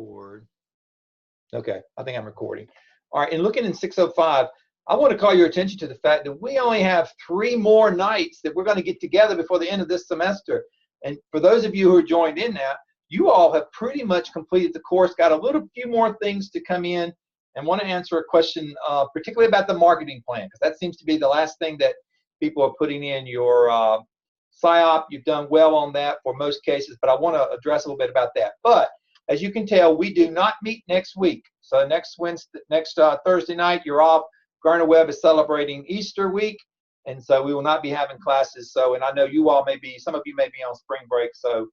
record. Okay, I think I'm recording. All right, and looking in 605, I want to call your attention to the fact that we only have 3 more nights that we're going to get together before the end of this semester. And for those of you who are joined in now, you all have pretty much completed the course, got a little few more things to come in, and want to answer a question particularly about the marketing plan, because that seems to be the last thing that people are putting in. Your PSYOP, you've done well on that for most cases, but I want to address a little bit about that. But as you can tell, we do not meet next week. So next Thursday night, you're off. Gardner-Webb is celebrating Easter week, and so we will not be having classes. So, and I know you all may be, some of you may be on spring break, so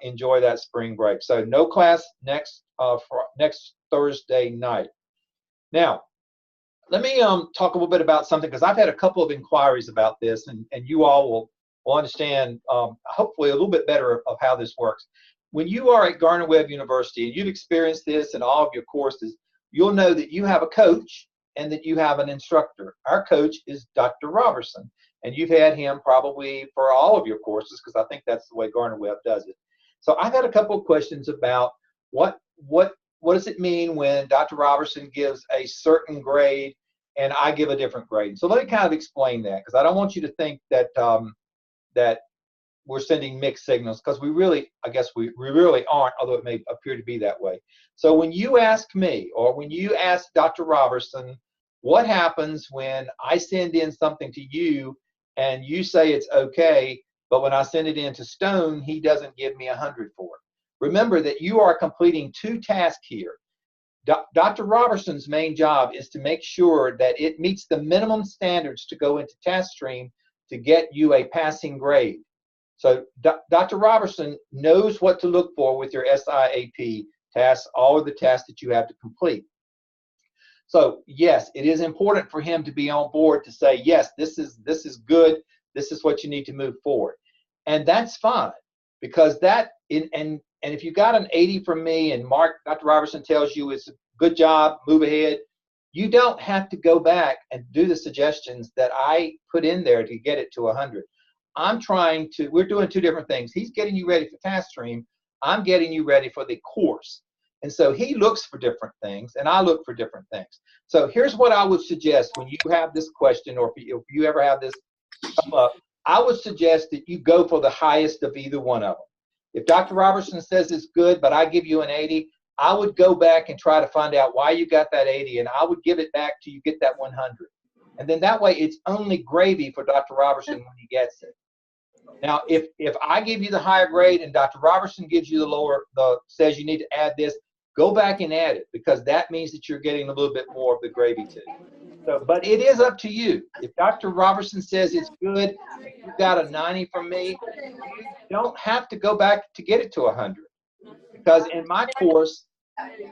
enjoy that spring break. So no class next Thursday night. Now, let me talk a little bit about something, because I've had a couple of inquiries about this, and you all will understand hopefully a little bit better of how this works. When you are at Gardner-Webb University and you've experienced this in all of your courses, you'll know that you have a coach and that you have an instructor. Our coach is Dr. Robertson, and you've had him probably for all of your courses, because I think that's the way Gardner-Webb does it. So I've had a couple of questions about what does it mean when Dr. Robertson gives a certain grade and I give a different grade. So let me kind of explain that, because I don't want you to think that that we're sending mixed signals, because we really, I guess we really aren't, although it may appear to be that way. So when you ask me, or when you ask Dr. Robertson, what happens when I send in something to you and you say it's okay, but when I send it in to Stone, he doesn't give me 100 for it? Remember that you are completing 2 tasks here. Dr. Robertson's main job is to make sure that it meets the minimum standards to go into TaskStream to get you a passing grade. So Dr. Robertson knows what to look for with your SIAP tasks, all of the tasks that you have to complete. So yes, it is important for him to be on board to say, yes, this is good, this is what you need to move forward. And that's fine, because that, and if you got an 80 from me and Dr. Robertson tells you it's a good job, move ahead, you don't have to go back and do the suggestions that I put in there to get it to 100. We're doing 2 different things. He's getting you ready for TaskStream. I'm getting you ready for the course. And so he looks for different things, and I look for different things. So here's what I would suggest when you have this question, or if you ever have this come up, I would suggest that you go for the highest of either one of them. If Dr. Robertson says it's good, but I give you an 80, I would go back and try to find out why you got that 80, and I would give it back till you get that 100. And then that way it's only gravy for Dr. Robertson when he gets it. Now, if I give you the higher grade and Dr. Robertson gives you the lower, says you need to add this, go back and add it, because that means that you're getting a little bit more of the gravy too. So, but it is up to you. If Dr. Robertson says it's good, you got a 90 from me, you don't have to go back to get it to 100. Because in my course,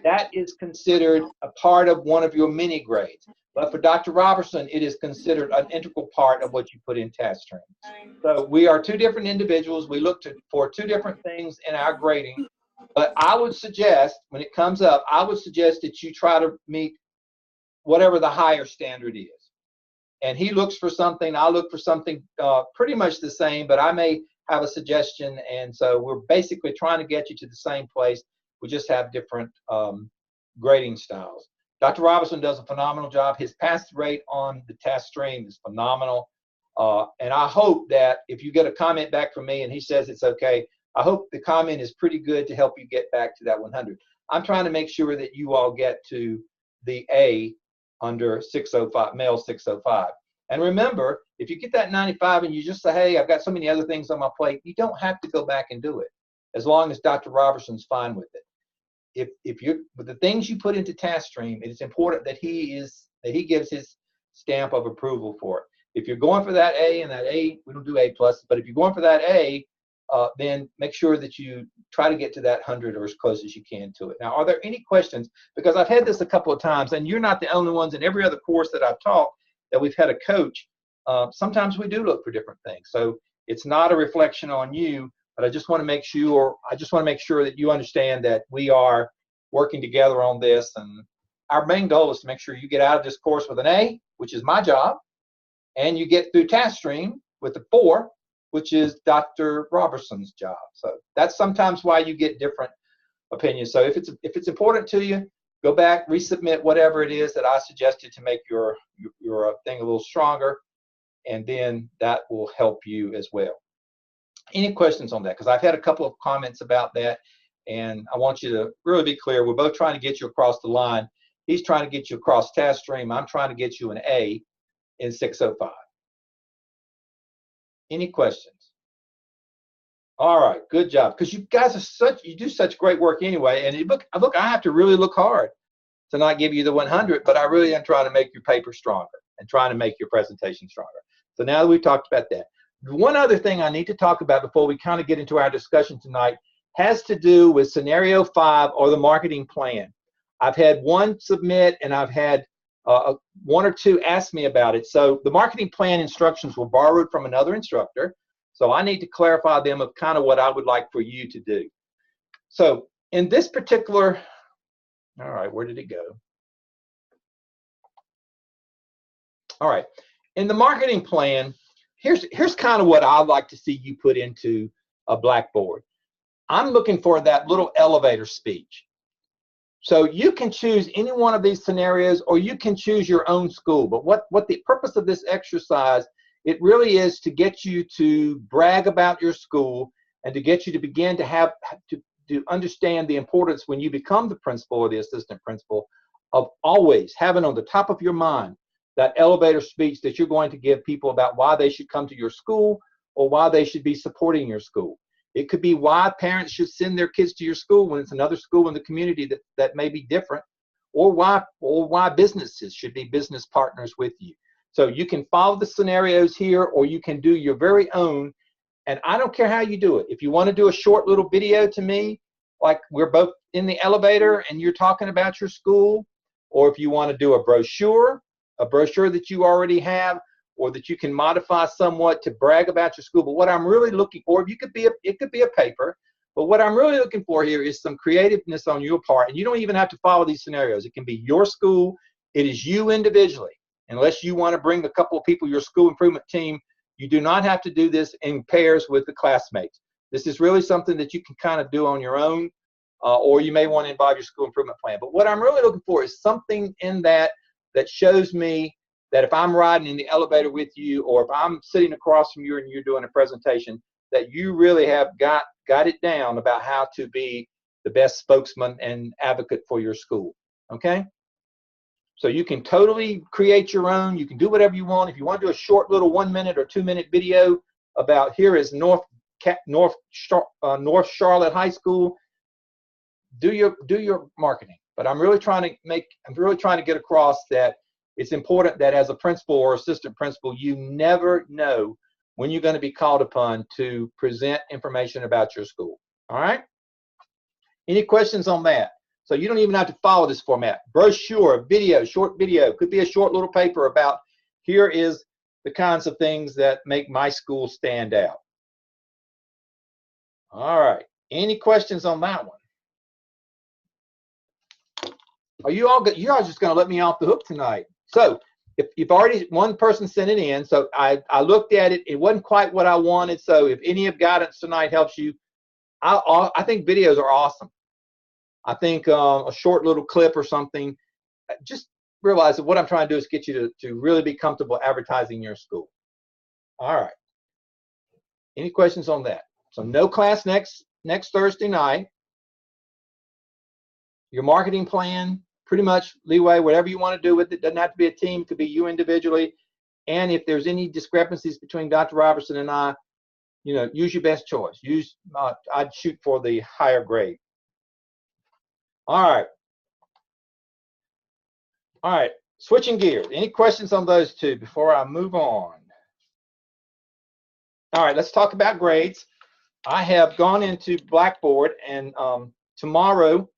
that is considered a part of one of your mini grades. But for Dr. Robertson, it is considered an integral part of what you put in TaskStream. So we are 2 different individuals. We look for 2 different things in our grading. But I would suggest, when it comes up, I would suggest that you try to meet whatever the higher standard is. And he looks for something, I look for something pretty much the same, but I may have a suggestion. And so we're basically trying to get you to the same place. We just have different grading styles. Dr. Robertson does a phenomenal job. His pass rate on the TaskStream is phenomenal. And I hope that if you get a comment back from me and he says it's okay, I hope the comment is pretty good to help you get back to that 100. I'm trying to make sure that you all get to the A under 605, male 605. And remember, if you get that 95 and you just say, hey, I've got so many other things on my plate, you don't have to go back and do it, as long as Dr. Robertson's fine with it. If you're with the things you put into TaskStream, it is important that he gives his stamp of approval for it. If you're going for that A, and that A, we don't do A plus, but if you're going for that A, then make sure that you try to get to that 100 or as close as you can to it. Now, are there any questions? Because I've had this a couple of times, and you're not the only ones. In every other course that I've taught that we've had a coach, sometimes we do look for different things. So it's not a reflection on you, but I just want to make sure that you understand that we are working together on this. And our main goal is to make sure you get out of this course with an A, which is my job, and you get through TaskStream with a 4, which is Dr. Robertson's job. So that's sometimes why you get different opinion. So if it's important to you, go back, resubmit whatever it is that I suggested to make your thing a little stronger, and then that will help you as well. Any questions on that? Because I've had a couple of comments about that, and I want you to really be clear. We're both trying to get you across the line. He's trying to get you across TaskStream. I'm trying to get you an A in 605. Any questions? All right, good job. Because you guys are you do such great work anyway. And look, I have to really look hard to not give you the 100, but I really am trying to make your paper stronger and trying to make your presentation stronger. So now that we've talked about that, one other thing I need to talk about before we kind of get into our discussion tonight has to do with scenario 5 or the marketing plan. I've had one submit, and I've had one or two ask me about it. So the marketing plan instructions were borrowed from another instructor. So I need to clarify them of kind of what I would like for you to do. So in this particular, all right, where did it go? All right, in the marketing plan, here's kind of what I'd like to see you put into a Blackboard. I'm looking for that little elevator speech. So you can choose any one of these scenarios, or you can choose your own school. But what the purpose of this exercise, it really is to get you to brag about your school and to get you to begin to understand the importance when you become the principal or the assistant principal of always having on the top of your mind that elevator speech that you're going to give people about why they should come to your school or why they should be supporting your school. It could be why parents should send their kids to your school when it's another school in the community that may be different, or why businesses should be business partners with you. So you can follow the scenarios here, or you can do your very own, and I don't care how you do it. If you want to do a short little video to me, like we're both in the elevator and you're talking about your school, or if you want to do a brochure that you already have, or that you can modify somewhat to brag about your school. But what I'm really looking for, it could be a paper, but what I'm really looking for here is some creativeness on your part, and you don't even have to follow these scenarios. It can be your school. It is you individually. Unless you want to bring a couple of people, your school improvement team, you do not have to do this in pairs with the classmates. This is really something that you can kind of do on your own, or you may want to involve your school improvement plan. But what I'm really looking for is something in that shows me that if I'm riding in the elevator with you, or if I'm sitting across from you and you're doing a presentation, that you really have got it down about how to be the best spokesman and advocate for your school, okay? So you can totally create your own. You can do whatever you want. If you want to do a short little 1 minute or 2 minute video about here is North Charlotte High School, do your marketing. But I'm really trying to get across that it's important that as a principal or assistant principal, you never know when you're going to be called upon to present information about your school. All right? Any questions on that? So you don't even have to follow this format. Brochure, video, short video, could be a short little paper about here is the kinds of things that make my school stand out. All right. Any questions on that one? Are you all good? You are just going to let me off the hook tonight. So if you've already, one person sent it in, so I looked at it. It wasn't quite what I wanted. So if any of guidance tonight helps you, I think videos are awesome. I think a short little clip or something, just realize that what I'm trying to do is get you to really be comfortable advertising your school. All right. Any questions on that? So no class next Thursday night. Your marketing plan, pretty much leeway, whatever you want to do with it. Doesn't have to be a team. It could be you individually. And if there's any discrepancies between Dr. Robertson and I, use your best choice. I'd shoot for the higher grade. All right, switching gears. Any questions on those two before I move on? All right, let's talk about grades. I have gone into Blackboard, and tomorrow,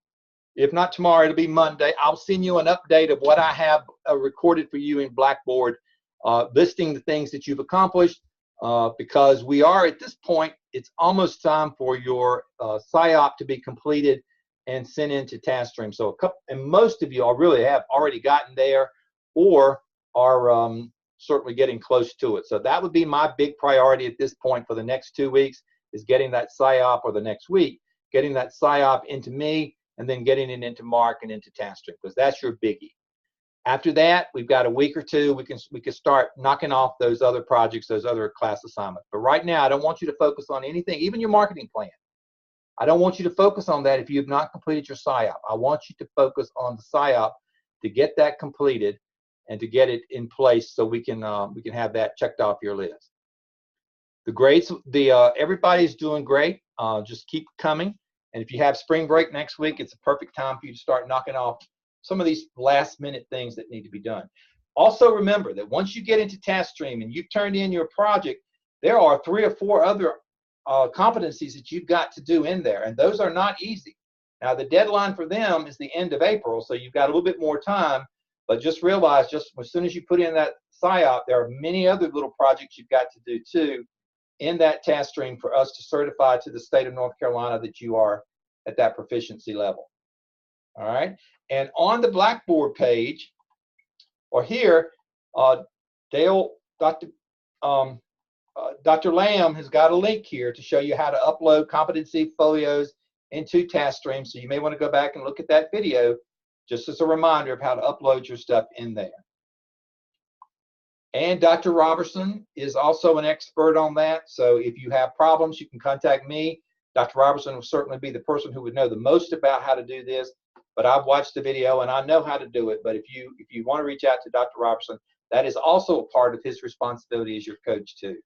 if not tomorrow, it'll be Monday, I'll send you an update of what I have recorded for you in Blackboard, listing the things that you've accomplished, because we are at this point, it's almost time for your PSYOP to be completed and sent into TaskStream. So and most of you really have already gotten there or are certainly getting close to it. So that would be my big priority at this point for the next 2 weeks, is getting that PSYOP, or the next week getting that PSYOP into me, and then getting it into Mark and into TaskStream, because that's your biggie. After that, we've got a week or two. We can start knocking off those other projects, those other class assignments. But right now, I don't want you to focus on anything, even your marketing plan. I don't want you to focus on that if you have not completed your PSYOP. I want you to focus on the PSYOP to get that completed and to get it in place so we can have that checked off your list. The grades, everybody's doing great. Just keep coming. And if you have spring break next week, it's a perfect time for you to start knocking off some of these last minute things that need to be done. Also remember that once you get into TaskStream and you've turned in your project, there are 3 or 4 other competencies that you've got to do in there, and those are not easy. Now the deadline for them is the end of April, so you've got a little bit more time, but just realize just as soon as you put in that PSYOP, there are many other little projects you've got to do too in that TaskStream for us to certify to the state of North Carolina that you are at that proficiency level. All right, and on the Blackboard page, or here, Dr. Lamb has got a link here to show you how to upload competency folios into TaskStream. So you may want to go back and look at that video just as a reminder of how to upload your stuff in there. And Dr. Robertson is also an expert on that. So if you have problems, you can contact me. Dr. Robertson will certainly be the person who would know the most about how to do this. But I've watched the video and I know how to do it. But if you want to reach out to Dr. Robertson, that is also a part of his responsibility as your coach too.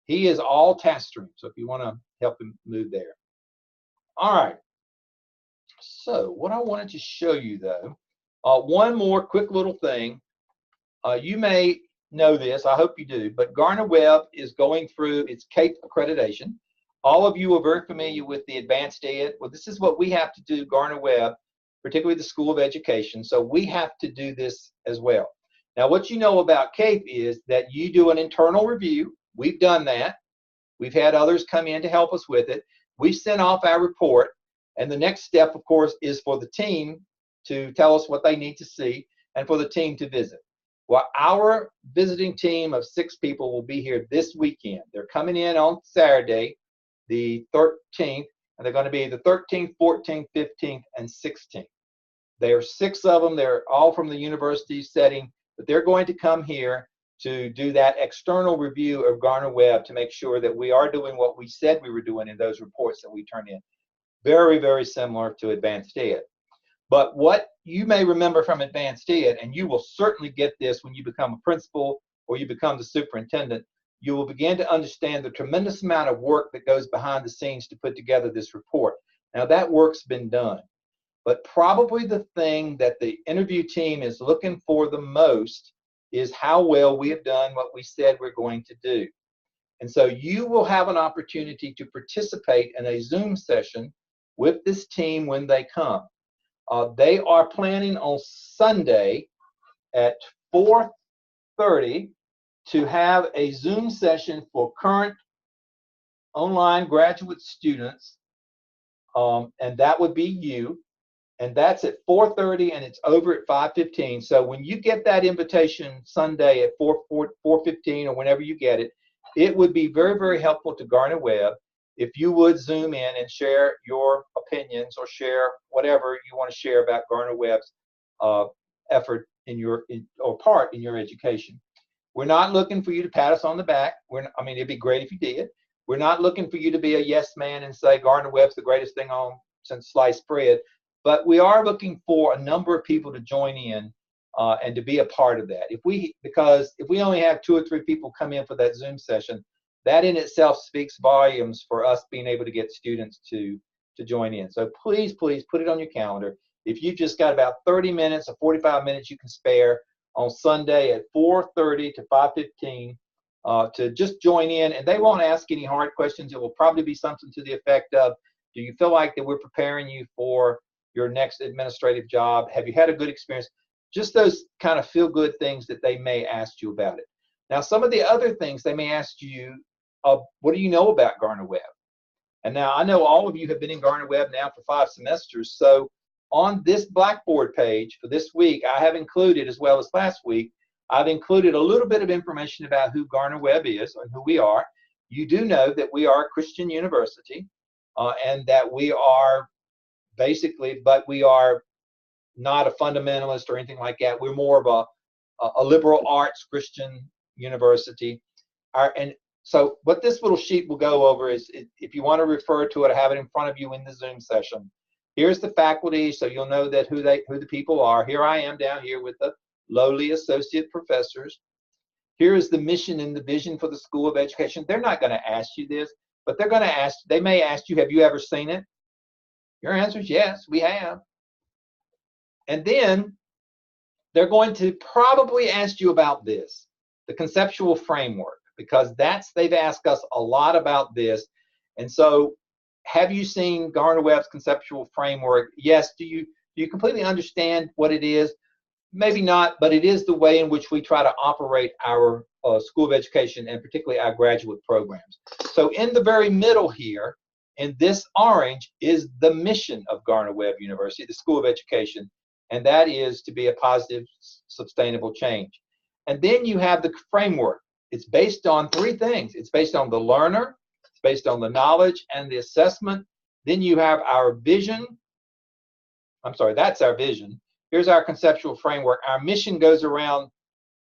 He is all TaskStream, so if you want to help him move there. All right. So what I wanted to show you though, one more quick little thing. You may know this, I hope you do, but Gardner-Webb is going through its CAPE accreditation. All of you are very familiar with the Advanced Ed. Well, this is what we have to do, Gardner-Webb, particularly the School of Education. So we have to do this as well. Now, what you know about CAPE is that you do an internal review. We've done that. We've had others come in to help us with it. We sent off our report, and the next step, of course, is for the team to tell us what they need to see and for the team to visit. Well, our visiting team of 6 people will be here this weekend. They're coming in on Saturday, the 13th, and they're going to be the 13th, 14th, 15th, and 16th. There are 6 of them. They're all from the university setting, but they're going to come here to do that external review of Gardner-Webb to make sure that we are doing what we said we were doing in those reports that we turned in. Very, very similar to Advanced Ed. But what you may remember from Advanced Ed, and you will certainly get this when you become a principal or you become the superintendent, you will begin to understand the tremendous amount of work that goes behind the scenes to put together this report. Now that work's been done, but probably the thing that the interview team is looking for the most is how well we have done what we said we're going to do. And so you will have an opportunity to participate in a Zoom session with this team when they come. They are planning on Sunday at 4:30 to have a Zoom session for current online graduate students, and that would be you. And that's at 4:30, and it's over at 5:15. So when you get that invitation Sunday at 4:15 or whenever you get it, it would be very, very helpful to Gardner-Webb if you would Zoom in and share your opinions or share whatever you want to share about Gardner-Webb's effort or part in your education. We're not looking for you to pat us on the back. I mean, it'd be great if you did. We're not looking for you to be a yes man and say Gardner-Webb's the greatest thing on since sliced bread. But we are looking for a number of people to join in and to be a part of that. Because if we only have 2 or 3 people come in for that Zoom session, that in itself speaks volumes for us being able to get students to join in. So please, please put it on your calendar. If you've just got about 30 minutes or 45 minutes you can spare on Sunday at 4:30 to 5:15 to just join in, and they won't ask any hard questions. It will probably be something to the effect of, do you feel like that we're preparing you for your next administrative job? Have you had a good experience? Just those kind of feel-good things that they may ask you about it. Now, some of the other things they may ask you, what do you know about Gardner-Webb? And now I know all of you have been in Gardner-Webb now for 5 semesters. So on this Blackboard page for this week, I have included, as well as last week, I've included a little bit of information about who Gardner-Webb is and who we are. You do know that we are a Christian university. and that we are basically, but we are not a fundamentalist or anything like that. We're more of a liberal arts Christian university. And so what this little sheet will go over is, if you want to refer to it, have it in front of you in the Zoom session. Here's the faculty, so you'll know that who the people are. Here I am down here with the lowly associate professors. Here is the mission and the vision for the School of Education. They're not going to ask you this, but they're going to ask, they may ask you, have you ever seen it? Your answer is yes, we have. And then they're going to probably ask you about this, the conceptual framework, because they've asked us a lot about this. And so, have you seen Gardner-Webb's conceptual framework? Yes. Do you completely understand what it is? Maybe not, but it is the way in which we try to operate our School of Education, and particularly our graduate programs. So in the very middle here, in this orange, is the mission of Gardner-Webb University, the School of Education, and that is to be a positive, sustainable change. And then you have the framework. It's based on three things. It's based on the learner, it's based on the knowledge and the assessment. Then you have our vision. I'm sorry, that's our vision. Here's our conceptual framework. Our mission goes around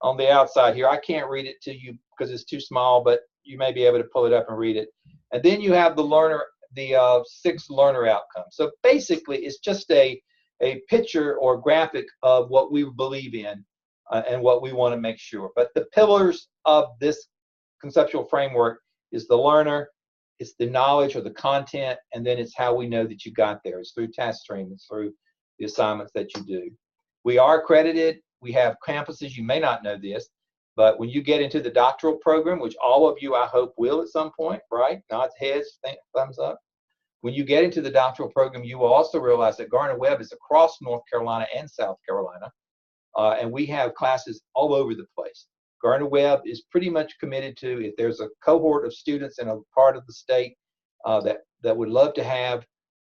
on the outside here. I can't read it to you because it's too small, but you may be able to pull it up and read it. And then you have the learner, the 6 learner outcomes. So basically, it's just a picture or graphic of what we believe in and what we want to make sure. But the pillars of this conceptual framework is the learner, it's the knowledge or the content, and then it's how we know that you got there. It's through task stream, it's through the assignments that you do. We are accredited. We have campuses. You may not know this, but when you get into the doctoral program, which all of you I hope will at some point, right? Nods, heads, thumbs up. When you get into the doctoral program, you will also realize that Gardner-Webb is across North Carolina and South Carolina, and we have classes all over the place. Gardner-Webb is pretty much committed to, if there's a cohort of students in a part of the state that would love to have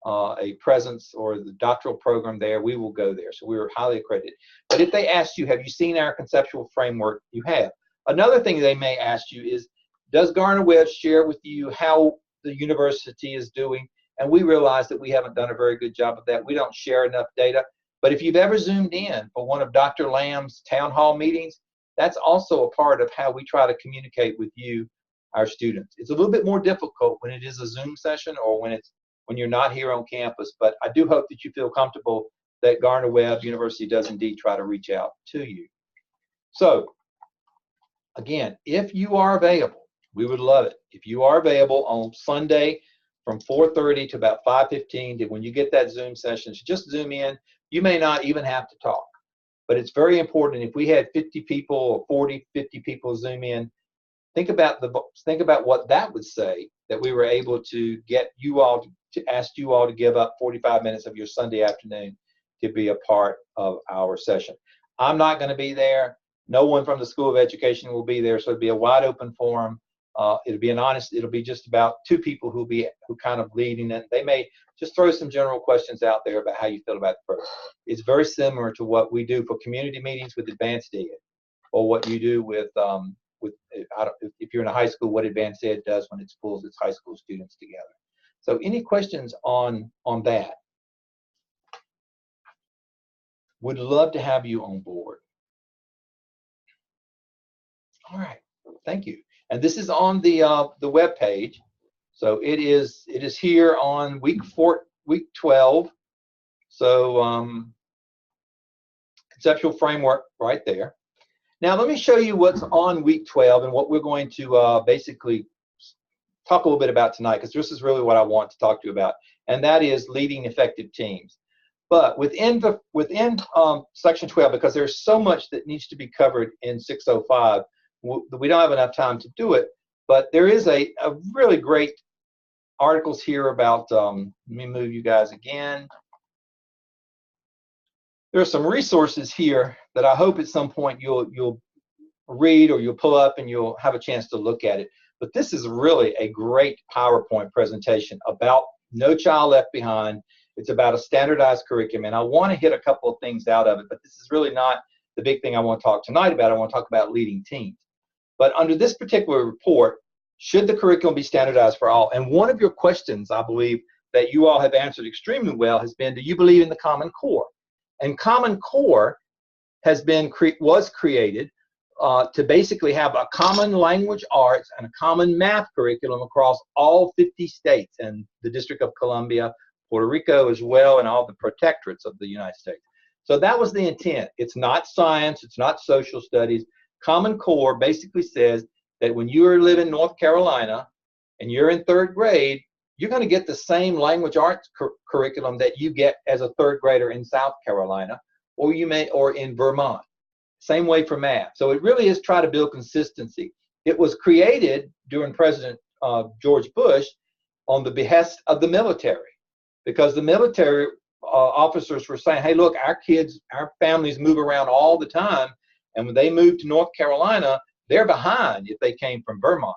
a presence or the doctoral program there, we will go there. So we are highly accredited. But if they ask you, have you seen our conceptual framework? You have. Another thing they may ask you is, does Gardner-Webb share with you how the university is doing? And we realize that we haven't done a very good job of that. We don't share enough data. But if you've ever Zoomed in for one of Dr. Lamb's town hall meetings, that's also a part of how we try to communicate with you, our students. It's a little bit more difficult when it is a Zoom session or when you're not here on campus, but I do hope that you feel comfortable that Gardner-Webb University does indeed try to reach out to you. So, again, if you are available, we would love it. If you are available on Sunday from 4:30 to about 5:15, when you get that Zoom session, so just Zoom in. You may not even have to talk, but it's very important. If we had 50 people or 40, 50 people Zoom in, think about what that would say, that we were able to get you all to ask you all to give up 45 minutes of your Sunday afternoon to be a part of our session. I'm not going to be there. No one from the School of Education will be there, so it'll be a wide open forum. It'll be just about 2 people who kind of leading it. They may just throw some general questions out there about how you feel about the program. It's very similar to what we do for community meetings with Advanced Ed, or what you do with if you're in a high school, what Advanced Ed does when it pulls its high school students together. So any questions on that? Would love to have you on board. All right, thank you. And this is on the web page. So it is here on week 12. So conceptual framework right there. Now let me show you what's on week 12 and what we're going to basically talk a little bit about tonight, because this is really what I want to talk to you about, and that is leading effective teams. But within section 12, because there's so much that needs to be covered in 605, we don't have enough time to do it. But there is a really great articles here about. Let me move you guys again. There are some resources here that I hope at some point you'll read or you'll pull up and you'll have a chance to look at it. But this is really a great PowerPoint presentation about No Child Left Behind. It's about a standardized curriculum, and I want to hit a couple of things out of it, but this is really not the big thing I want to talk tonight about. I want to talk about leading teams. But under this particular report, should the curriculum be standardized for all? And one of your questions, I believe, that you all have answered extremely well has been, do you believe in the Common Core? And Common Core was created to basically have a common language arts and a common math curriculum across all 50 states and the District of Columbia, Puerto Rico as well, and all the protectorates of the United States. So that was the intent. It's not science, it's not social studies. Common Core basically says that when you live in North Carolina and you're in 3rd grade, you're going to get the same language arts curriculum that you get as a 3rd grader in South Carolina, or in Vermont. Same way for math. So it really is try to build consistency. It was created during President George Bush on the behest of the military, because the military officers were saying, hey, look, our kids, our families move around all the time, and when they move to North Carolina, they're behind if they came from Vermont.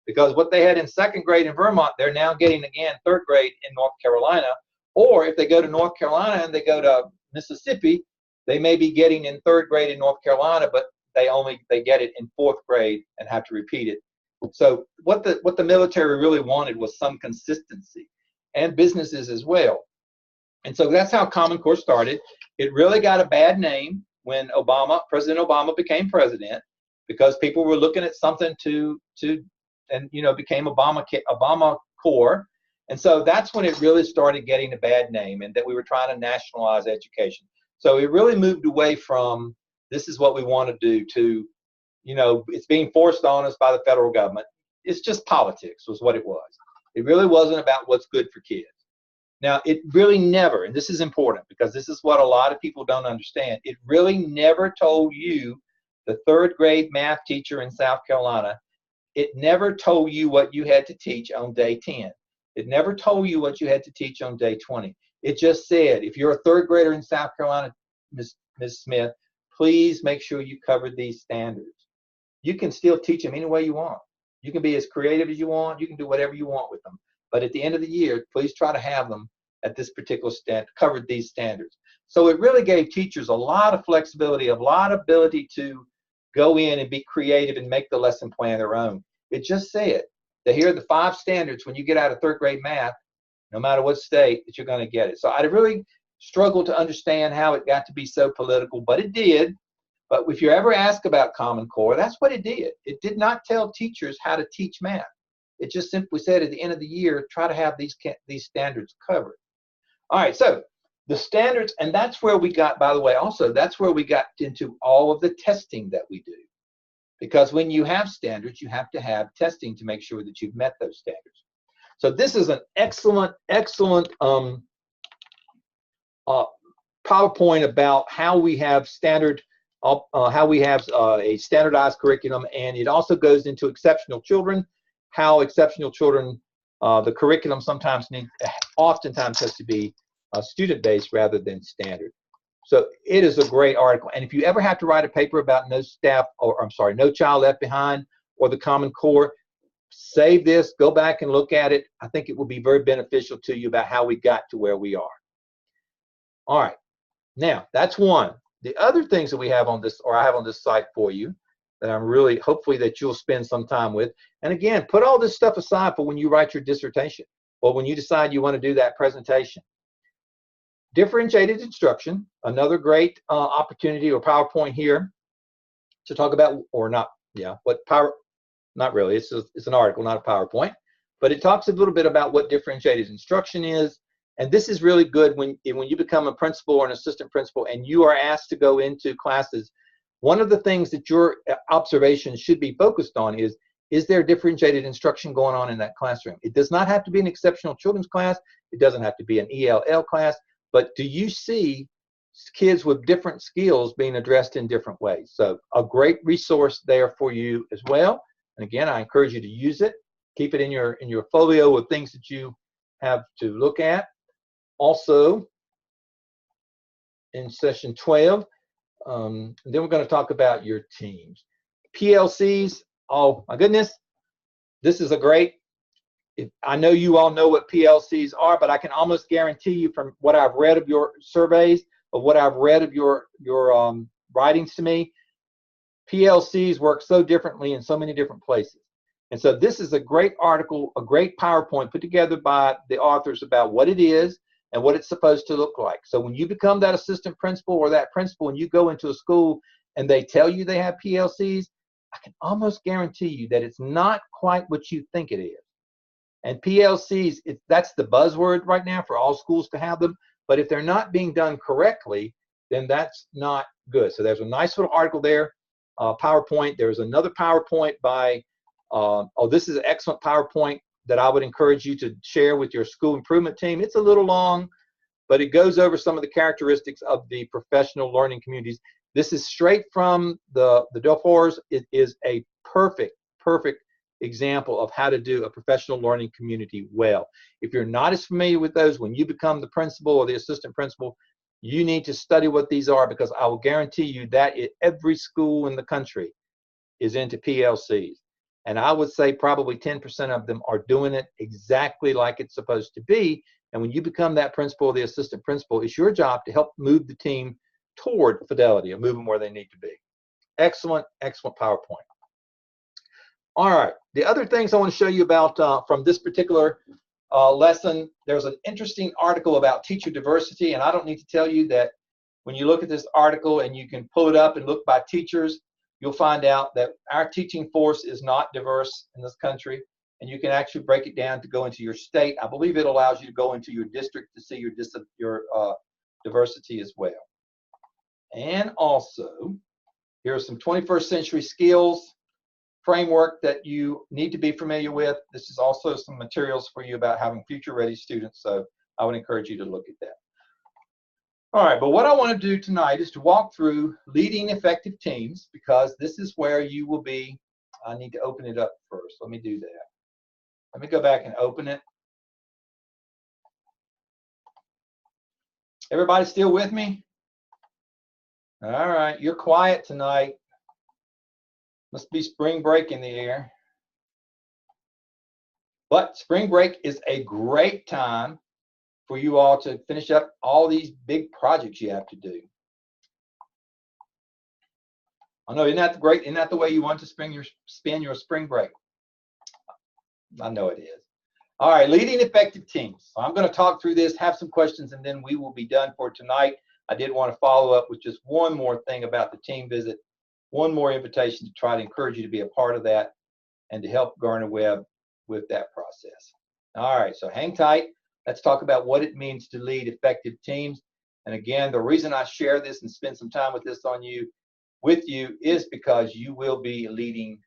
Because what they had in 2nd grade in Vermont, they're now getting again 3rd grade in North Carolina. Or if they go to North Carolina and they go to Mississippi, they may be getting in 3rd grade in North Carolina, but they get it in 4th grade and have to repeat it. So what the military really wanted was some consistency, and businesses as well. And so that's how Common Core started. It really got a bad name when President Obama became president, because people were looking at something became Obama Core. And so that's when it really started getting a bad name, and that we were trying to nationalize education. So it really moved away from, this is what we want to do, to, it's being forced on us by the federal government. It's just politics was what it was. It really wasn't about what's good for kids. Now, it really never, and this is important because this is what a lot of people don't understand, it really never told you, the 3rd grade math teacher in South Carolina, it never told you what you had to teach on day 10. It never told you what you had to teach on day 20. It just said, if you're a 3rd grader in South Carolina, Ms. Smith, please make sure you cover these standards. You can still teach them any way you want. You can be as creative as you want. You can do whatever you want with them. But at the end of the year, please try to have them at this particular covered these standards. So it really gave teachers a lot of flexibility, a lot of ability to go in and be creative and make the lesson plan their own. It just said that here are the 5 standards when you get out of 3rd grade math, no matter what state, that you're going to get it. So I really struggled to understand how it got to be so political, but it did. But if you ever ask about Common Core, that's what it did. It did not tell teachers how to teach math. It just simply said at the end of the year, try to have these standards covered. All right, so the standards, and that's where we got, by the way, also, that's where we got into all of the testing that we do. Because when you have standards, you have to have testing to make sure that you've met those standards. So this is an excellent PowerPoint about how we have a standardized curriculum, and it also goes into exceptional children, how exceptional children, the curriculum oftentimes has to be student-based rather than standard. So it is a great article. And if you ever have to write a paper about No Child Left Behind or the Common Core, save this, go back and look at it. I think it will be very beneficial to you about how we got to where we are. All right, now that's one. The other things that we have on this, or I have on this site for you, that I'm really, hopefully that you'll spend some time with. And again, put all this stuff aside for when you write your dissertation or when you decide you want to do that presentation. Differentiated instruction, another great opportunity or PowerPoint here to talk about, or not, yeah, not really, it's an article, not a PowerPoint, but it talks a little bit about what differentiated instruction is. And this is really good when you become a principal or an assistant principal and you are asked to go into classes. One of the things that your observation should be focused on is there differentiated instruction going on in that classroom? It does not have to be an exceptional children's class. It doesn't have to be an ELL class. But do you see kids with different skills being addressed in different ways? So a great resource there for you as well. And again, I encourage you to use it. Keep it in your folio of things that you have to look at. Also, in session 12, then we're going to talk about your teams. PLCs, oh my goodness, this is a great, I know you all know what PLCs are, but I can almost guarantee you from what I've read of your surveys, of what I've read of your writings to me, PLCs work so differently in so many different places. And so this is a great article, a great PowerPoint put together by the authors about what it is and what it's supposed to look like. So when you become that assistant principal or that principal and you go into a school and they tell you they have PLCs, I can almost guarantee you that it's not quite what you think it is. And PLCs, that's the buzzword right now for all schools to have them. But if they're not being done correctly, then that's not good. So there's a nice little article there, PowerPoint. There's another PowerPoint by, this is an excellent PowerPoint that I would encourage you to share with your school improvement team. It's a little long, but it goes over some of the characteristics of the professional learning communities. This is straight from the Dufours. It is a perfect example of how to do a professional learning community well. If you're not as familiar with those, when you become the principal or the assistant principal, you need to study what these are, because I will guarantee you that every school in the country is into PLCs. And I would say probably 10% of them are doing it exactly like it's supposed to be. And when you become that principal or the assistant principal, it's your job to help move the team toward fidelity and move them where they need to be. Excellent, excellent PowerPoint. All right, the other things I want to show you about from this particular lesson, there's an interesting article about teacher diversity, and I don't need to tell you that when you look at this article and you can pull it up and look by teachers, you'll find out that our teaching force is not diverse in this country, and you can actually break it down to go into your state. I believe it allows you to go into your district to see your diversity as well. And also, here are some 21st century skills framework that you need to be familiar with. This is also some materials for you about having future-ready students, so I would encourage you to look at that. All right, but what I want to do tonight is to walk through leading effective teams, because this is where you will be. I need to open it up first. Let me do that. Let me go back and open it. Everybody still with me? All right, you're quiet tonight. Must be spring break in the air. But spring break is a great time for you all to finish up all these big projects you have to do. I know, isn't that great? Isn't that the way you want to spend your spring break? I know it is. All right, leading effective teams. So I'm going to talk through this, have some questions, and then we will be done for tonight. I did want to follow up with just one more thing about the team visit, one more invitation to try to encourage you to be a part of that and to help Gardner-Webb with that process. All right, so hang tight. Let's talk about what it means to lead effective teams. And again, the reason I share this and spend some time with this with you is because you will be leading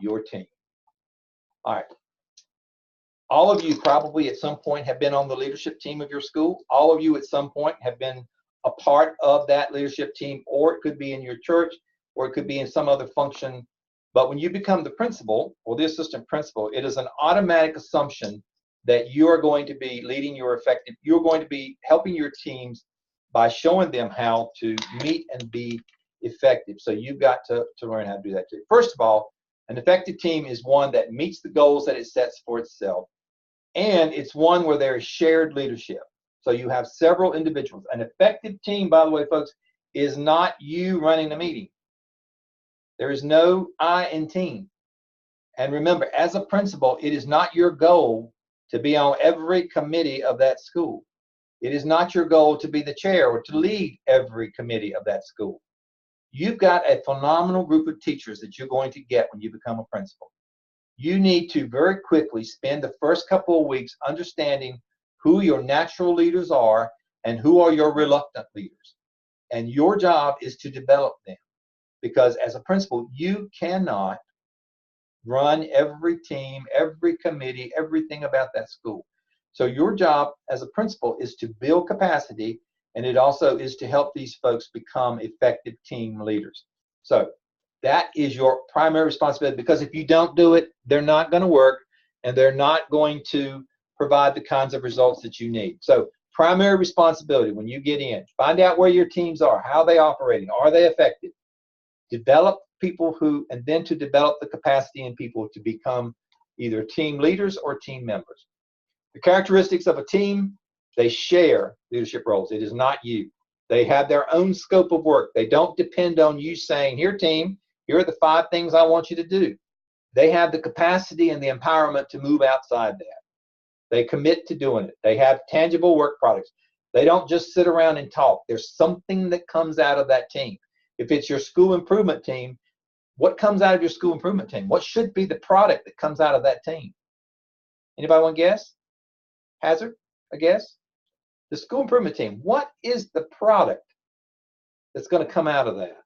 your team. All right. All of you probably at some point have been on the leadership team of your school. All of you at some point have been a part of that leadership team, or it could be in your church, or it could be in some other function. But when you become the principal or the assistant principal, it is an automatic assumption that you are going to be leading you're going to be helping your teams by showing them how to meet and be effective. So you've got to learn how to do that too. First of all, an effective team is one that meets the goals that it sets for itself. And it's one where there is shared leadership. So you have several individuals. An effective team, by the way, folks, is not you running the meeting. There is no I in team. And remember, as a principal, it is not your goal to be on every committee of that school. It is not your goal to be the chair or to lead every committee of that school. You've got a phenomenal group of teachers that you're going to get when you become a principal. You need to very quickly spend the first couple of weeks understanding who your natural leaders are and who are your reluctant leaders. And your job is to develop them. Because as a principal, you cannot run every team, every committee, everything about that school. So your job as a principal is to build capacity, and it also is to help these folks become effective team leaders. So that is your primary responsibility, because if you don't do it, they're not going to work, and they're not going to provide the kinds of results that you need. So primary responsibility when you get in, find out where your teams are, how they're operating, are they effective? Develop people and then to develop the capacity in people to become either team leaders or team members. The characteristics of a team, they share leadership roles. It is not you. They have their own scope of work. They don't depend on you saying, here team, here are the 5 things I want you to do. they have the capacity and the empowerment to move outside that. They commit to doing it. They have tangible work products. They don't just sit around and talk. There's something that comes out of that team. If it's your school improvement team, what comes out of your school improvement team? What should be the product that comes out of that team? Anybody want to guess? Hazard a guess? The school improvement team, what is the product that's going to come out of that?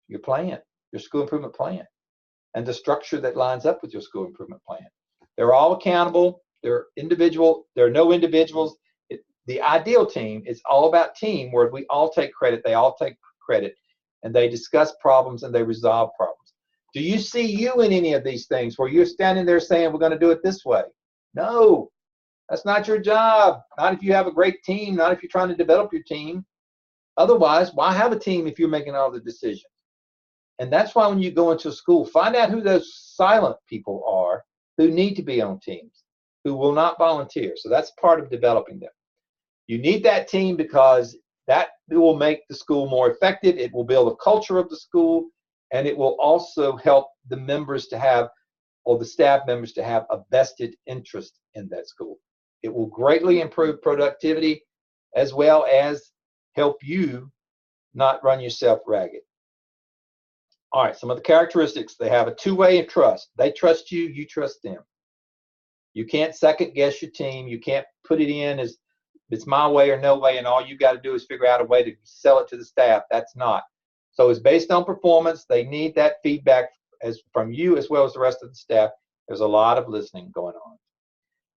Your plan, your school improvement plan, and the structure that lines up with your school improvement plan. They're all accountable. They're individual. There are no individuals. The ideal team is all about team, where we all take credit. They all take credit, and they discuss problems and they resolve problems. Do you see you in any of these things where you're standing there saying, we're going to do it this way? No, that's not your job. Not if you have a great team, not if you're trying to develop your team. Otherwise, why have a team if you're making all the decisions? And that's why when you go into a school, find out who those silent people are who need to be on teams, who will not volunteer. So that's part of developing them. You need that team because that will make the school more effective. It will build a culture of the school, and it will also help the members to have, or the staff members to have, a vested interest in that school. It will greatly improve productivity as well as help you not run yourself ragged. All right, some of the characteristics. They have a two-way trust. They trust you, you trust them. You can't second guess your team. You can't put it in as it's my way or no way, and all you got to do is figure out a way to sell it to the staff. That's not. So it's based on performance. They need that feedback from you as well as the rest of the staff. There's a lot of listening going on.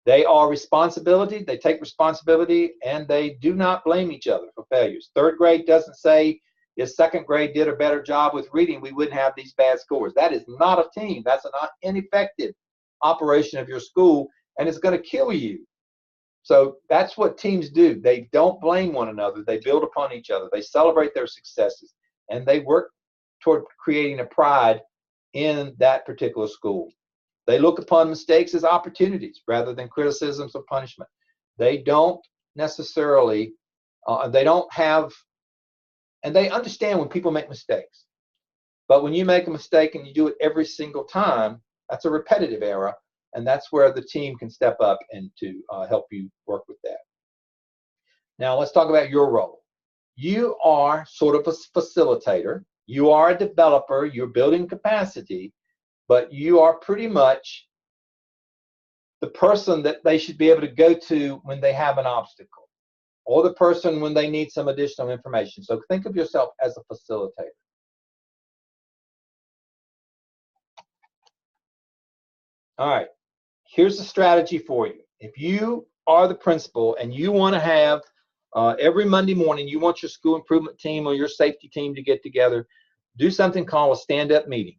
They are responsibility. They take responsibility, and they do not blame each other for failures. Third grade doesn't say, if second grade did a better job with reading, we wouldn't have these bad scores. That is not a team. That's an ineffective operation of your school, and it's going to kill you. So that's what teams do. They don't blame one another. They build upon each other. They celebrate their successes, and they work toward creating a pride in that particular school. They look upon mistakes as opportunities rather than criticisms or punishment. They don't necessarily, they don't have, and they understand when people make mistakes. But when you make a mistake and you do it every single time, that's a repetitive error, and that's where the team can step up and to help you work with that. Now let's talk about your role. You are sort of a facilitator. You are a developer. You're building capacity, but you are pretty much the person that they should be able to go to when they have an obstacle, or the person when they need some additional information. So think of yourself as a facilitator. All right, here's the strategy for you. If you are the principal and you want to have every Monday morning, you want your school improvement team or your safety team to get together, do something called a stand-up meeting.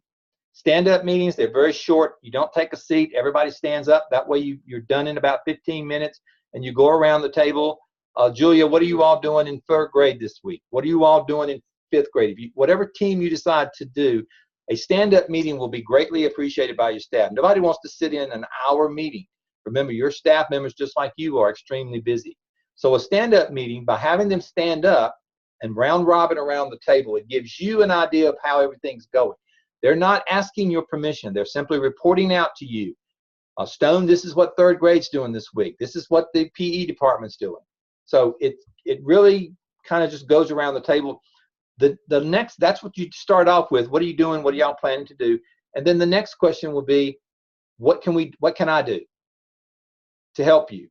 Stand-up meetings, they're very short. You don't take a seat. Everybody stands up. That way you're done in about 15 minutes, and you go around the table. Julia, what are you all doing in third grade this week? What are you all doing in fifth grade? Whatever team you decide to do, a stand-up meeting will be greatly appreciated by your staff. Nobody wants to sit in an hour meeting. Remember, your staff members, just like you, are extremely busy. So a stand-up meeting, by having them stand up and round robin around the table, it gives you an idea of how everything's going. They're not asking your permission. They're simply reporting out to you. Stone, this is what third grade's doing this week. This is what the PE department's doing. So it really kind of just goes around the table. The next, that's what you start off with. What are you doing? What are y'all planning to do? And then the next question will be, what can I do to help you?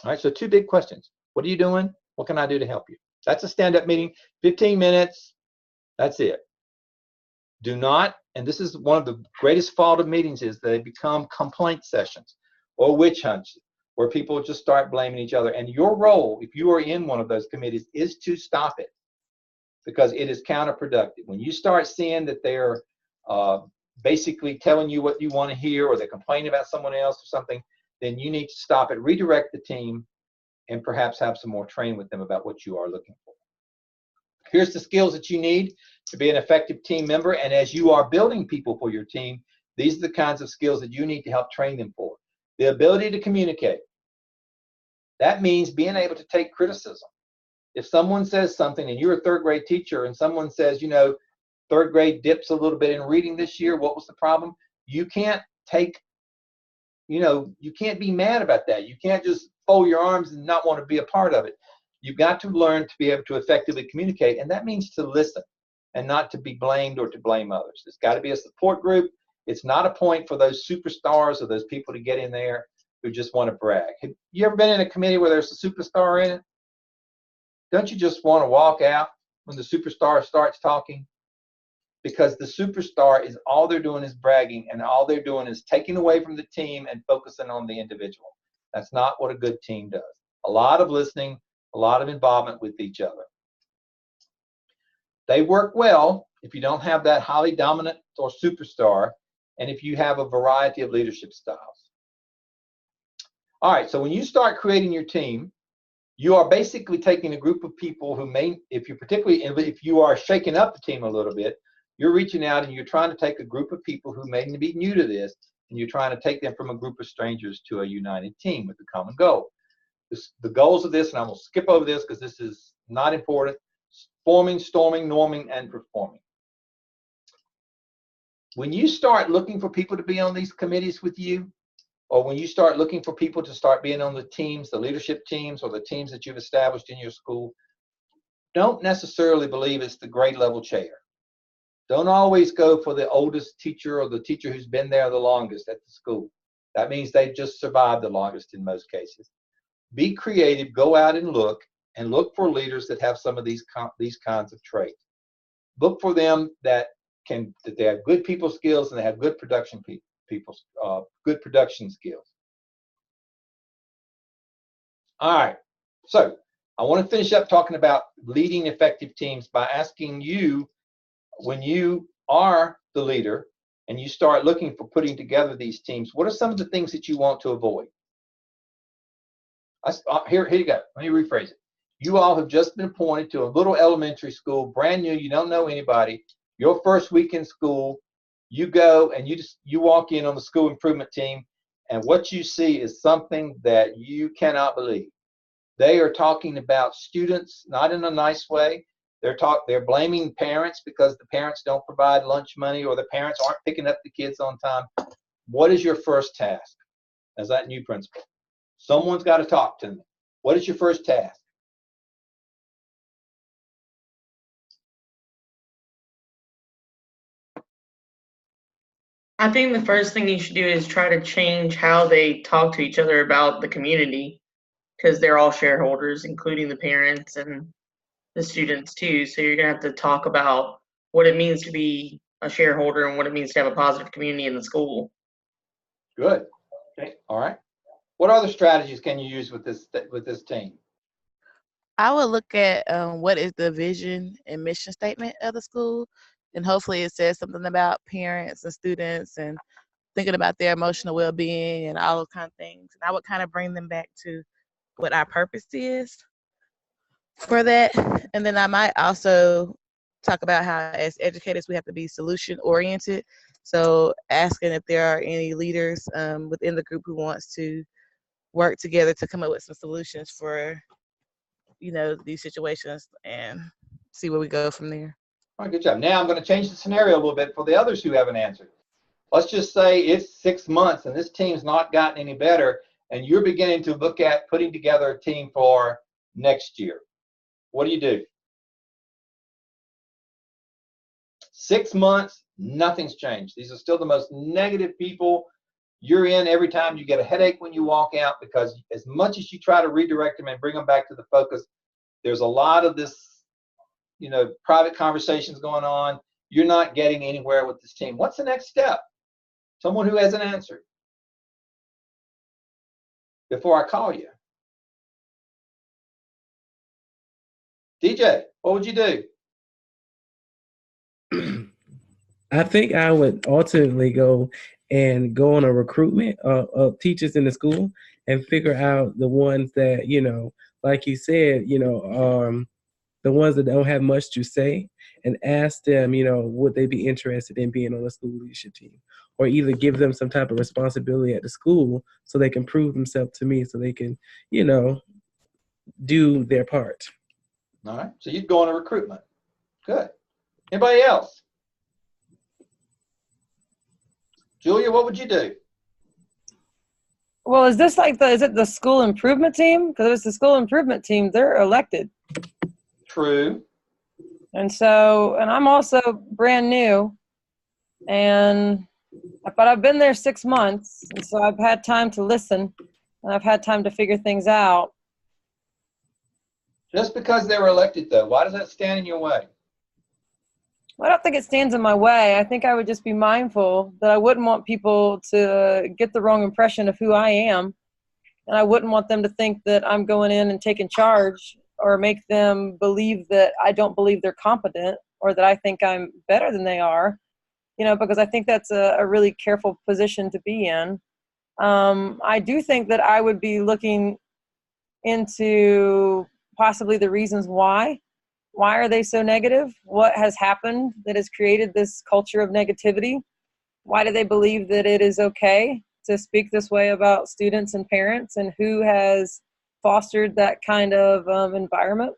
All right, so two big questions. What are you doing? What can I do to help you? That's a stand-up meeting, 15 minutes, that's it. Do not, and this is one of the greatest fault of meetings, is they become complaint sessions or witch hunts where people just start blaming each other. And your role, if you are in one of those committees, is to stop it, because it is counterproductive. When you start seeing that they're basically telling you what you want to hear, or they're complaining about someone else or something, then you need to stop it, redirect the team, and perhaps have some more training with them about what you are looking for. Here's the skills that you need to be an effective team member. And as you are building people for your team, these are the kinds of skills that you need to help train them for. The ability to communicate. That means being able to take criticism. If someone says something and you're a third grade teacher and someone says, you know, third grade dips a little bit in reading this year. What was the problem? You can't take, you can't be mad about that. You can't just fold your arms and not want to be a part of it. You've got to learn to be able to effectively communicate, and that means to listen and not to be blamed or to blame others. It's got to be a support group. It's not a point for those superstars or those people to get in there who just want to brag. Have you ever been in a committee where there's a superstar in it? Don't you just want to walk out when the superstar starts talking? Because the superstar is all they're doing is bragging, and all they're doing is taking away from the team and focusing on the individual. That's not what a good team does. A lot of listening, a lot of involvement with each other. They work well if you don't have that highly dominant or superstar, and if you have a variety of leadership styles. All right, so when you start creating your team, you are basically taking a group of people who may, if you are shaking up the team a little bit, you're reaching out and you're trying to take a group of people who may be new to this, and you're trying to take them from a group of strangers to a united team with a common goal. The goals of this, and I'm going to skip over this because this is not important: forming, storming, norming, and performing. When you start looking for people to be on these committees with you, or when you start looking for people to start being on the teams, the leadership teams, or the teams that you've established in your school, don't necessarily believe it's the grade level chair. Don't always go for the oldest teacher or the teacher who's been there the longest at the school. That means they've just survived the longest in most cases. Be creative, go out and look for leaders that have some of these kinds of traits. Look for them that they have good people skills and they have good production good production skills. All right, so I want to finish up talking about leading effective teams by asking you, when you are the leader and you start looking for putting together these teams, what are some of the things that you want to avoid? Here you go. Let me rephrase it. You all have just been appointed to a little elementary school, brand new. You don't know anybody. Your first week in school, you go and you walk in on the school improvement team, and what you see is something that you cannot believe. They are talking about students, not in a nice way. They're blaming parents because the parents don't provide lunch money or the parents aren't picking up the kids on time. What is your first task as that new principal? Someone's got to talk to me. What is your first task? I think the first thing you should do is try to change how they talk to each other about the community, because they're all shareholders, including the parents and the students too. So you're going to have to talk about what it means to be a shareholder and what it means to have a positive community in the school. Good. Okay. All right. What other strategies can you use with this team? I would look at what is the vision and mission statement of the school, and hopefully it says something about parents and students and thinking about their emotional well-being and all those kind of things. And I would kind of bring them back to what our purpose is for that. And then I might also talk about how as educators we have to be solution oriented. So asking if there are any leaders within the group who wants to work together to come up with some solutions for these situations and see where we go from there. All right, good job. Now I'm going to change the scenario a little bit for the others who haven't answered. Let's just say it's 6 months and this team's not gotten any better, and you're beginning to look at putting together a team for next year. What do? 6 months, nothing's changed. These are still the most negative people. You're in every time. You get a headache when you walk out because as much as you try to redirect them and bring them back to the focus, there's a lot of this, private conversations going on. You're not getting anywhere with this team. What's the next step? Someone who hasn't answered before I call you. DJ, what would you do? I think I would ultimately go on a recruitment of teachers in the school and figure out the ones that, like you said, the ones that don't have much to say, and ask them, would they be interested in being on the school leadership team, or either give them some type of responsibility at the school so they can prove themselves to me so they can, do their part. All right. So you'd go on a recruitment. Good. Anybody else? Julia, what would you do? Well, is this like is it the school improvement team? Because if it's the school improvement team, they're elected. True. And I'm also brand new, but I've been there 6 months, and so I've had time to listen, and I've had time to figure things out. Just because they were elected, though, why does that stand in your way? I don't think it stands in my way. I think I would just be mindful that I wouldn't want people to get the wrong impression of who I am, and I wouldn't want them to think that I'm going in and taking charge, or make them believe that I don't believe they're competent, or that I think I'm better than they are, because I think that's a really careful position to be in. I do think that I would be looking into possibly the reasons why. Why are they so negative? What has happened that has created this culture of negativity? Why do they believe that it is okay to speak this way about students and parents? And who has fostered that kind of environment?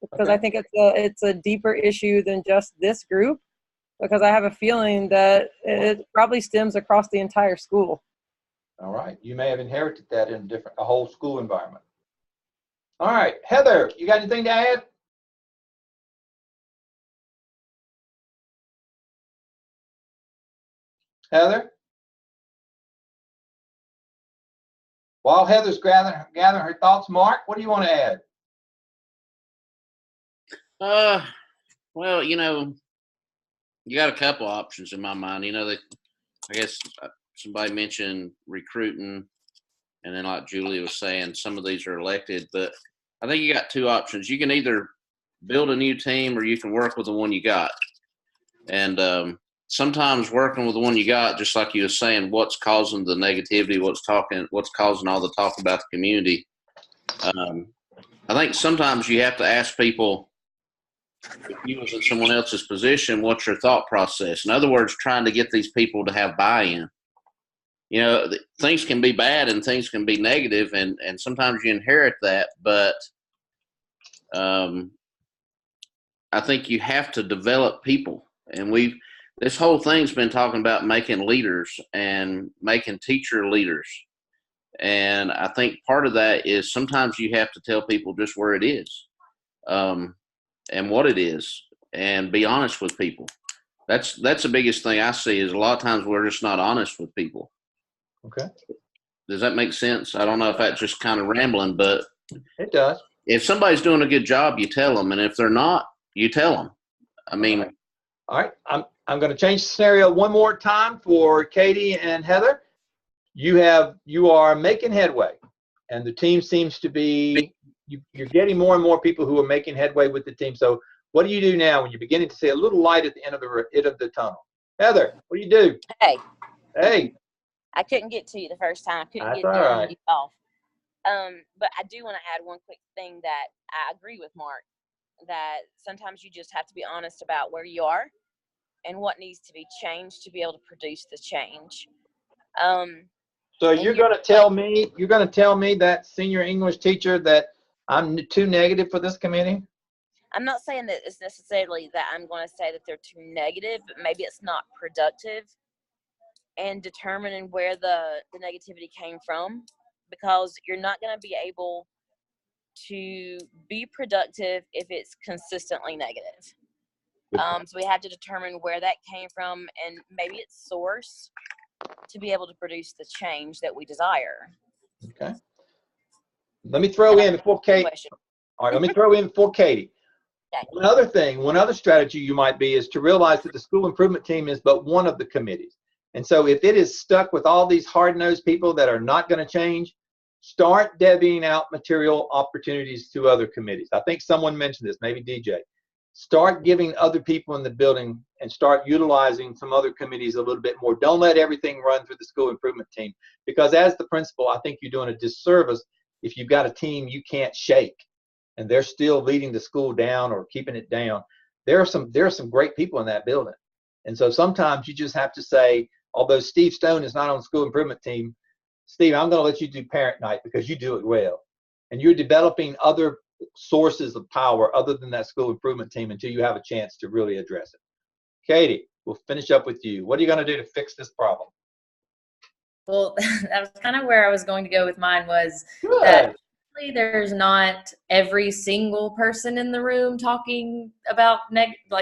Because I think it's a deeper issue than just this group, because I have a feeling that it probably stems across the entire school. All right. You may have inherited that in a whole school environment. All right. Heather, you got anything to add? Heather? While Heather's gathering her thoughts, Mark, what do you want to add? Well, you got a couple options in my mind. I guess somebody mentioned recruiting, and then like Julia was saying, some of these are elected, but I think you got two options. You can either build a new team, or you can work with the one you got. And sometimes working with the one you got, just like you were saying, what's causing the negativity, what's causing all the talk about the community. I think sometimes you have to ask people, if you was in someone else's position, what's your thought process? In other words, trying to get these people to have buy-in. Things can be bad and things can be negative, and sometimes you inherit that, but I think you have to develop people. And this whole thing's been talking about making leaders and making teacher leaders. And I think part of that is sometimes you have to tell people just where it is, and what it is, and be honest with people. That's the biggest thing I see, is a lot of times we're just not honest with people. Okay. Does that make sense? I don't know if that's just kind of rambling, but it does. If somebody's doing a good job, you tell them, and if they're not, you tell them. I mean, all right. I'm going to change the scenario one more time for Katie and Heather. You are making headway, and the team seems to be, you're getting more and more people who are making headway with the team. So what do you do now when you're beginning to see a little light at the end of the tunnel? Heather, what do you do? Hey. I couldn't get to you the first time. I couldn't That's get all right. you off. But I do want to add one quick thing that I agree with Mark, that sometimes you just have to be honest about where you are and what needs to be changed to be able to produce the change. So you're going to tell me, that senior English teacher, that I'm too negative for this committee? I'm not saying that it's necessarily that I'm going to say that they're too negative, but maybe it's not productive, and determining where the negativity came from, because you're not going to be able to be productive if it's consistently negative. So we have to determine where that came from and maybe its source to be able to produce the change that we desire. Okay. Let me throw in before Katie. All right, let me throw in before Katie. Okay. One other strategy you might be is to realize that the school improvement team is but one of the committees. And so if it is stuck with all these hard-nosed people that are not going to change, start divvying out material opportunities to other committees. I think someone mentioned this, maybe DJ. Start giving other people in the building and start utilizing some other committees a little bit more. Don't let everything run through the school improvement team, because as the principal, I think you're doing a disservice if you've got a team you can't shake and they're still leading the school down or keeping it down. There are some great people in that building. And so sometimes you just have to say, although Steve Stone is not on the school improvement team, Steve, I'm going to let you do parent night because you do it well. And you're developing other sources of power other than that school improvement team until you have a chance to really address it. Katie, we'll finish up with you. What are you going to do to fix this problem? Well, that was kind of where I was going to go with mine was Good. that usually there's not every single person in the room talking about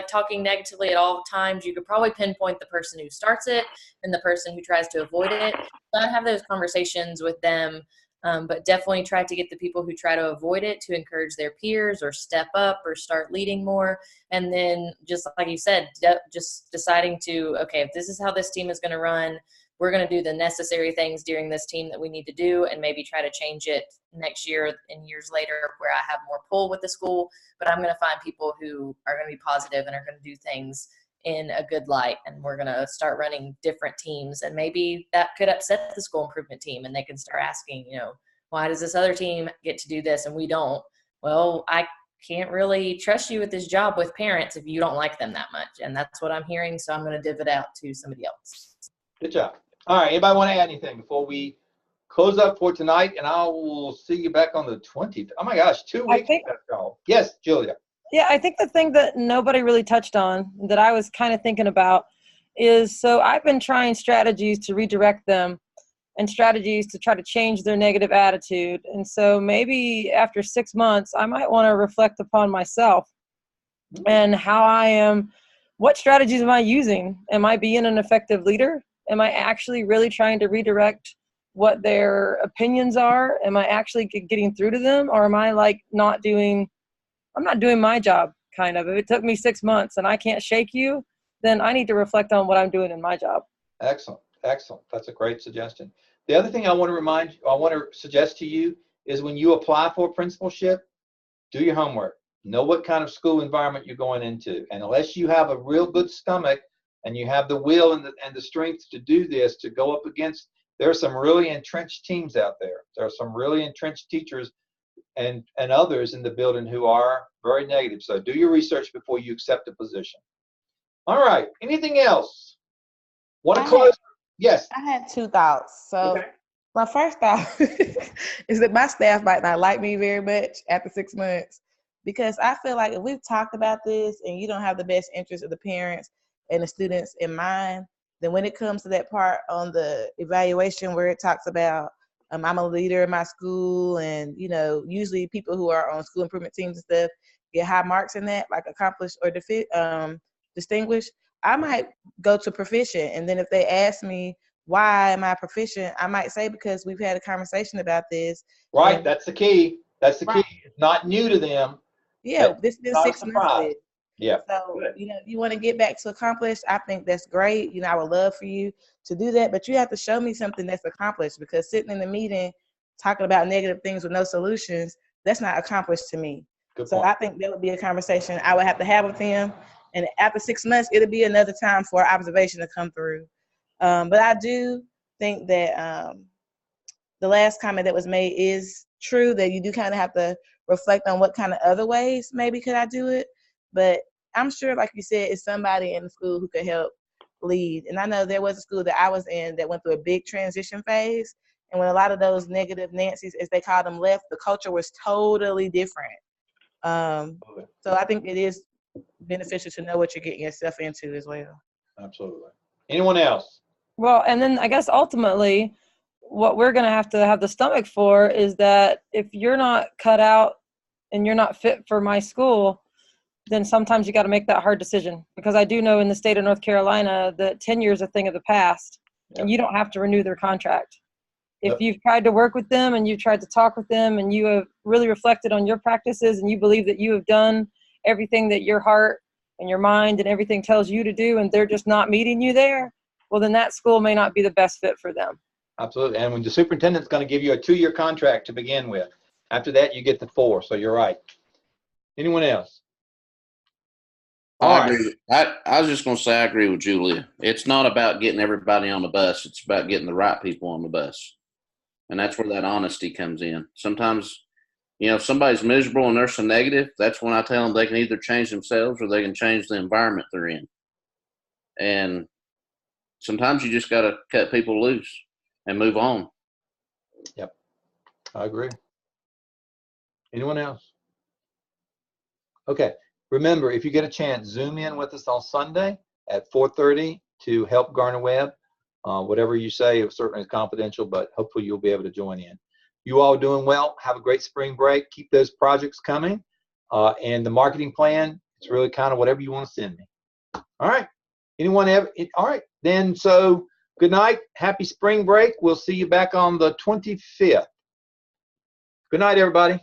talking negatively at all times. You could probably pinpoint the person who starts it and the person who tries to avoid it. So I'd have those conversations with them, but definitely try to get the people who try to avoid it to encourage their peers or step up or start leading more. And then just like you said, just deciding to, okay, if this is how this team is going to run, we're going to do the necessary things during this team that we need to do and maybe try to change it next year and years later where I have more pull with the school. But I'm going to find people who are going to be positive and are going to do things in a good light. And we're going to start running different teams. And maybe that could upset the school improvement team and they can start asking, why does this other team get to do this and we don't? Well, I can't really trust you with this job with parents if you don't like them that much. And that's what I'm hearing. So I'm going to div it out to somebody else. Good job. All right. Anybody want to add anything before we close up for tonight? And I will see you back on the 20th. Oh my gosh, 2 weeks. Yes, Julia. Yeah, I think the thing that nobody really touched on that I was kind of thinking about is, so I've been trying strategies to redirect them and strategies to try to change their negative attitude. And so maybe after 6 months, I might want to reflect upon myself and how I am. What strategies am I using? Am I being an effective leader? Am I actually really trying to redirect what their opinions are? Am I actually getting through to them? Or am I I'm not doing my job, kind of. If it took me 6 months and I can't shake you, then I need to reflect on what I'm doing in my job. Excellent. Excellent. That's a great suggestion. The other thing I want to suggest to you is when you apply for a principalship, do your homework. Know what kind of school environment you're going into. And unless you have a real good stomach and you have the will and the strength to do this, to go up against, there are some really entrenched teams out there. There are some really entrenched teachers and others in the building who are very negative. So do your research before you accept a position. All right. Anything else? Want to close? Yes. I had 2 thoughts. So okay. My first thought is that my staff might not like me very much after 6 months, because I feel like if we've talked about this and you don't have the best interest of the parents and the students in mind, then when it comes to that part on the evaluation where it talks about I'm a leader in my school, and usually people who are on school improvement teams and stuff get high marks in that, like accomplished or distinguished, I might go to proficient. And then if they ask me why am I proficient, I might say because we've had a conversation about this. Right, that's the key. That's the key. It's not new to them. Yeah, this has been 6 months. Yeah. So, you want to get back to accomplished, I think that's great. I would love for you to do that, but you have to show me something that's accomplished, because sitting in the meeting talking about negative things with no solutions, that's not accomplished to me. Good so point. I think that would be a conversation I would have to have with them. And after 6 months, it'll be another time for observation to come through. But I do think that the last comment that was made is true, that you do kind of have to reflect on what kind of other ways maybe could I do it. But I'm sure, like you said, it's somebody in the school who could help lead. And I know there was a school that I was in that went through a big transition phase. And when a lot of those negative Nancy's, as they call them, left, the culture was totally different. So I think it is beneficial to know what you're getting yourself into as well. Absolutely. Anyone else? Well, and then I guess ultimately what we're going to have the stomach for is that if you're not cut out and you're not fit for my school, then sometimes you got to make that hard decision. Because I do know in the state of North Carolina that tenure is a thing of the past, and you don't have to renew their contract. If you've tried to work with them and you've tried to talk with them and you have really reflected on your practices and you believe that you have done everything that your heart and your mind and everything tells you to do, and they're just not meeting you there, well, then that school may not be the best fit for them. Absolutely. And when the superintendent's going to give you a 2-year contract to begin with, after that, you get the 4. So you're right. Anyone else? I agree. I was just going to say I agree with Julia. It's not about getting everybody on the bus. It's about getting the right people on the bus. And that's where that honesty comes in. Sometimes, if somebody's miserable and they're so negative, that's when I tell them they can either change themselves or they can change the environment they're in. And sometimes you just got to cut people loose and move on. Yep. I agree. Anyone else? Okay. Remember, if you get a chance, Zoom in with us on Sunday at 4:30 to help Garner Webb. Whatever you say, it certainly is confidential, but hopefully you'll be able to join in. You all doing well. Have a great spring break. Keep those projects coming. And the marketing plan, it's really kind of whatever you want to send me. All right. Anyone ever? All right. Then, so good night. Happy spring break. We'll see you back on the 25th. Good night, everybody.